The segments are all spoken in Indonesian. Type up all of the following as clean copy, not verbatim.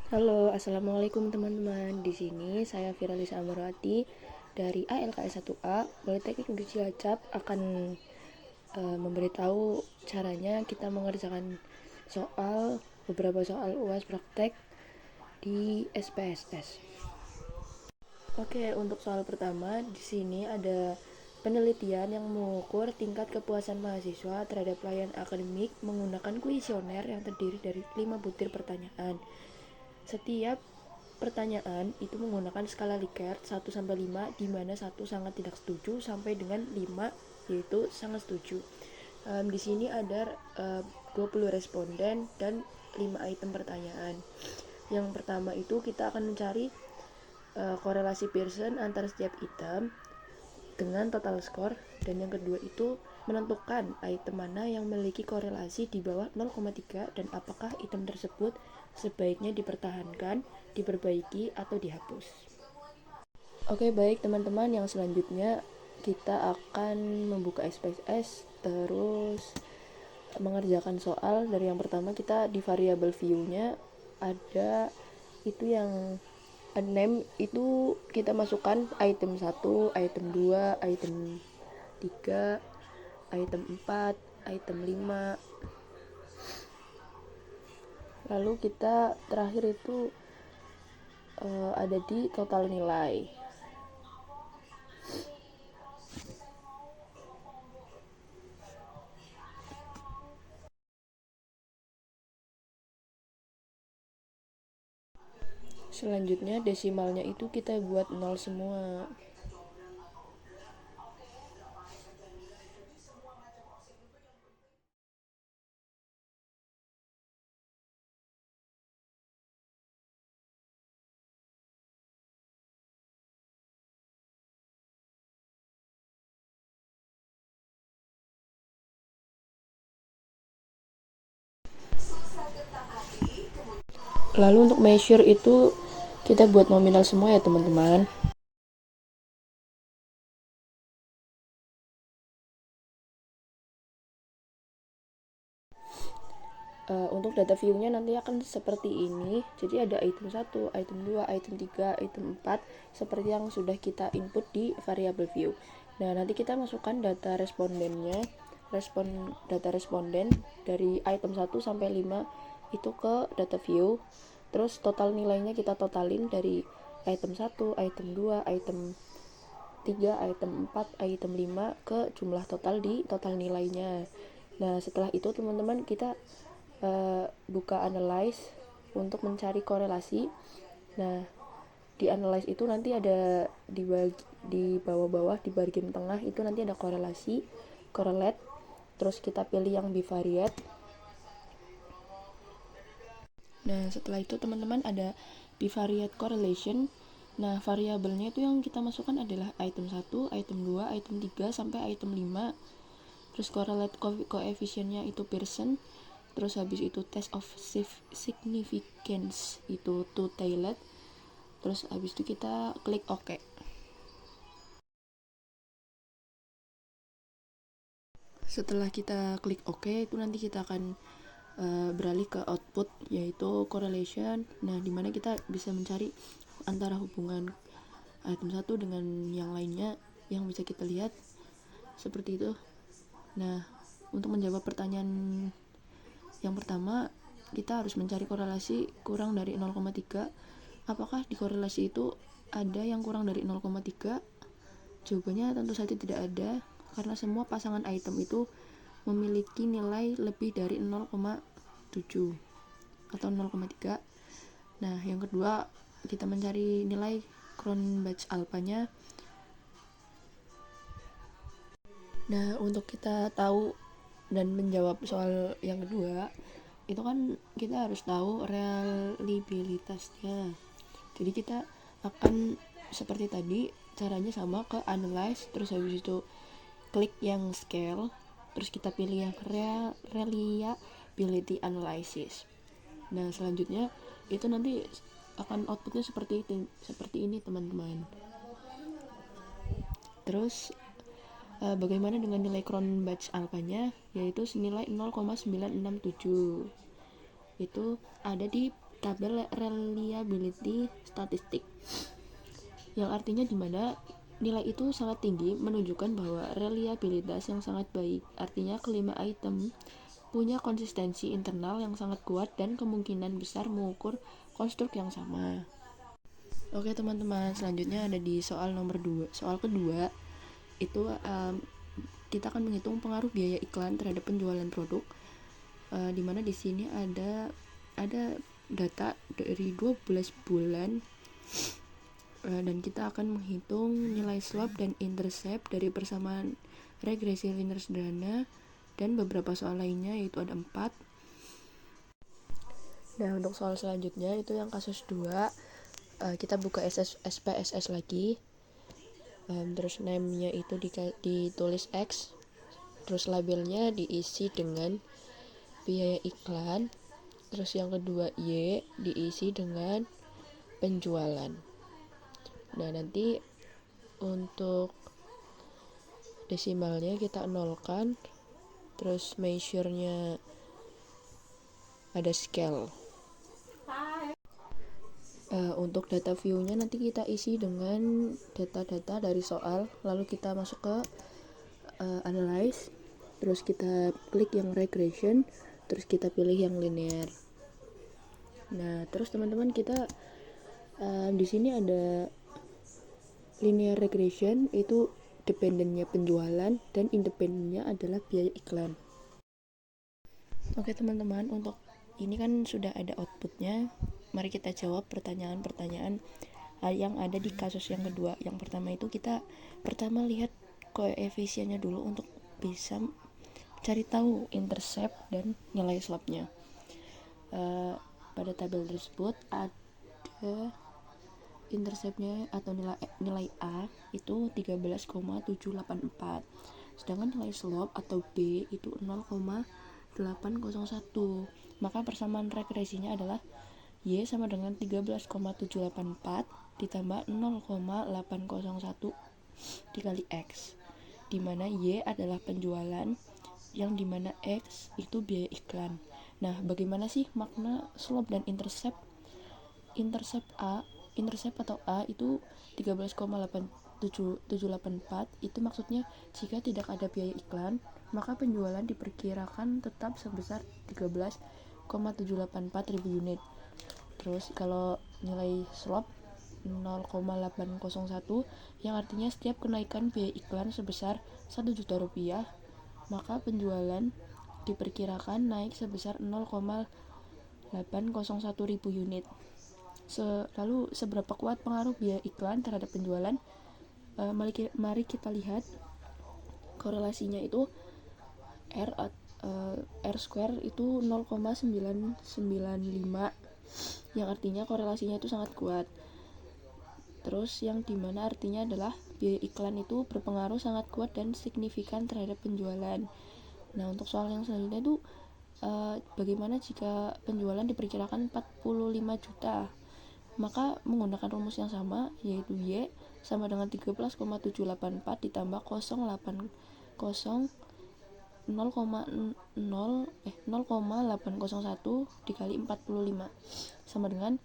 Halo, assalamualaikum teman-teman. Di sini saya Firalisa Amrawati dari ALKS 1A Politeknik Negeri Cilacap akan memberitahu caranya kita mengerjakan beberapa soal UAS praktek di SPSS. Oke, untuk soal pertama di sini ada penelitian yang mengukur tingkat kepuasan mahasiswa terhadap pelayanan akademik menggunakan kuesioner yang terdiri dari 5 butir pertanyaan. Setiap pertanyaan itu menggunakan skala Likert 1 sampai 5, di mana 1 sangat tidak setuju sampai dengan 5 yaitu sangat setuju. Di sini ada 20 responden dan 5 item pertanyaan. Yang pertama itu kita akan mencari korelasi Pearson antara setiap item dengan total skor, dan yang kedua itu menentukan item mana yang memiliki korelasi di bawah 0,3 dan apakah item tersebut sebaiknya dipertahankan, diperbaiki, atau dihapus. Oke, baik teman-teman, yang selanjutnya kita akan membuka SPSS terus mengerjakan soal. Dari yang pertama kita di variable view-nya ada itu yang name itu kita masukkan item 1, item 2, item 3, item 4, item 5. Lalu kita terakhir itu ada di total nilai. Selanjutnya desimalnya itu kita buat 0 semua. Lalu untuk measure itu kita buat nominal semua ya teman-teman. Untuk data view-nya nanti akan seperti ini. Jadi ada item 1, item 2, item 3, item 4 seperti yang sudah kita input di variable view. Nah, nanti kita masukkan data respondennya, data responden dari item 1 sampai 5 itu ke data view. Terus total nilainya kita totalin dari item 1, item 2, item 3, item 4, item 5 ke jumlah total di total nilainya. Nah, setelah itu teman-teman kita buka analyze untuk mencari korelasi. Nah, di analyze itu nanti ada di bawah-bawah di bagian tengah itu nanti ada korelasi, correlate. Terus kita pilih yang bivariate. Nah, setelah itu teman-teman ada bivariate correlation. Nah, variabelnya itu yang kita masukkan adalah item 1, item 2, item 3 sampai item 5. Terus correlate koefisiennya itu Pearson. Terus habis itu test of significance itu two-tailed. Terus habis itu kita klik OK. Setelah kita klik OK itu nanti kita akan beralih ke output yaitu correlation. Nah, dimana kita bisa mencari antara hubungan item 1 dengan yang lainnya yang bisa kita lihat seperti itu. Nah, untuk menjawab pertanyaan yang pertama, kita harus mencari korelasi kurang dari 0,3. Apakah di korelasi itu ada yang kurang dari 0,3? Jawabannya tentu saja tidak ada, karena semua pasangan item itu memiliki nilai lebih dari 0,7 atau 0,3. Nah, yang kedua, kita mencari nilai Cronbach alpha-nya. Nah, untuk kita tahu dan menjawab soal yang kedua, itu kan kita harus tahu reliabilitasnya. Jadi kita akan seperti tadi, caranya sama, ke analyze, terus habis itu klik yang scale, terus kita pilih yang reliability analysis. Nah, selanjutnya itu nanti akan outputnya seperti ini teman-teman. Terus bagaimana dengan nilai Cronbach alpha-nya, yaitu senilai 0,967. Itu ada di tabel reliability statistik, yang artinya dimana nilai itu sangat tinggi menunjukkan bahwa reliabilitas yang sangat baik. Artinya kelima item punya konsistensi internal yang sangat kuat dan kemungkinan besar mengukur konstruk yang sama. Oke teman-teman, selanjutnya ada di soal nomor 2. Soal kedua itu kita akan menghitung pengaruh biaya iklan terhadap penjualan produk, di mana di sini ada data dari 12 bulan, dan kita akan menghitung nilai slope dan intercept dari persamaan regresi linear sederhana dan beberapa soal lainnya, yaitu ada 4. Nah, untuk soal selanjutnya itu yang kasus 2, kita buka SPSS lagi, terus name-nya itu ditulis X, terus labelnya diisi dengan biaya iklan, terus yang kedua Y diisi dengan penjualan. Nah, nanti untuk desimalnya kita nolkan, terus measure-nya ada scale. Untuk data view-nya nanti kita isi dengan data-data dari soal, lalu kita masuk ke analyze, terus kita klik yang regression, terus kita pilih yang linear. Nah, terus teman-teman kita di sini ada linear regression, itu dependennya penjualan dan independennya adalah biaya iklan. Oke teman-teman, untuk ini kan sudah ada outputnya. Mari kita jawab pertanyaan-pertanyaan yang ada di kasus yang kedua. Yang pertama itu kita pertama lihat koefisiennya dulu untuk bisa cari tahu intercept dan nilai slope-nya. Pada tabel tersebut ada intercept-nya atau nilai A itu 13,784, sedangkan nilai slope atau B itu 0,801. Maka persamaan regresinya adalah Y sama dengan 13,784 ditambah 0,801 dikali X, dimana Y adalah penjualan, yang dimana X itu biaya iklan. Nah, bagaimana sih makna slope dan intercept? Intercept atau A itu 13,784, itu maksudnya jika tidak ada biaya iklan, maka penjualan diperkirakan tetap sebesar 13,784 ribu unit. Terus kalau nilai slope 0,801, yang artinya setiap kenaikan biaya iklan sebesar 1 juta rupiah, maka penjualan diperkirakan naik sebesar 0,801 ribu unit. Lalu seberapa kuat pengaruh biaya iklan terhadap penjualan? Mari kita lihat korelasinya itu R square itu 0,995, yang artinya korelasinya itu sangat kuat. Terus yang dimana artinya adalah biaya iklan itu berpengaruh sangat kuat dan signifikan terhadap penjualan. Nah, untuk soal yang selanjutnya itu bagaimana jika penjualan diperkirakan 45 juta? Maka menggunakan rumus yang sama, yaitu Y sama dengan 13,784 ditambah 0,801 dikali 45 sama dengan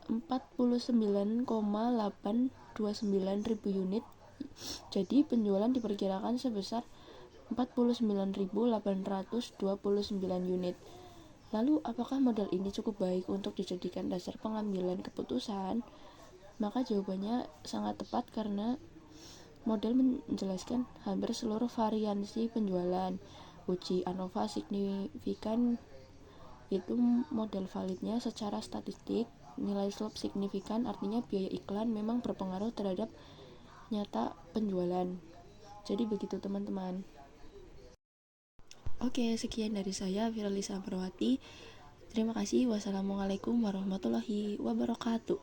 49,829 ribu unit. Jadi penjualan diperkirakan sebesar 49.829 unit. Lalu apakah model ini cukup baik untuk dijadikan dasar pengambilan keputusan? Maka jawabannya sangat tepat, karena model menjelaskan hampir seluruh variansi penjualan. Uji ANOVA signifikan itu model validnya secara statistik. Nilai slope signifikan artinya biaya iklan memang berpengaruh terhadap nyata penjualan. Jadi begitu teman-teman. Oke, sekian dari saya, Firalisa Amrawati. Terima kasih. Wassalamualaikum warahmatullahi wabarakatuh.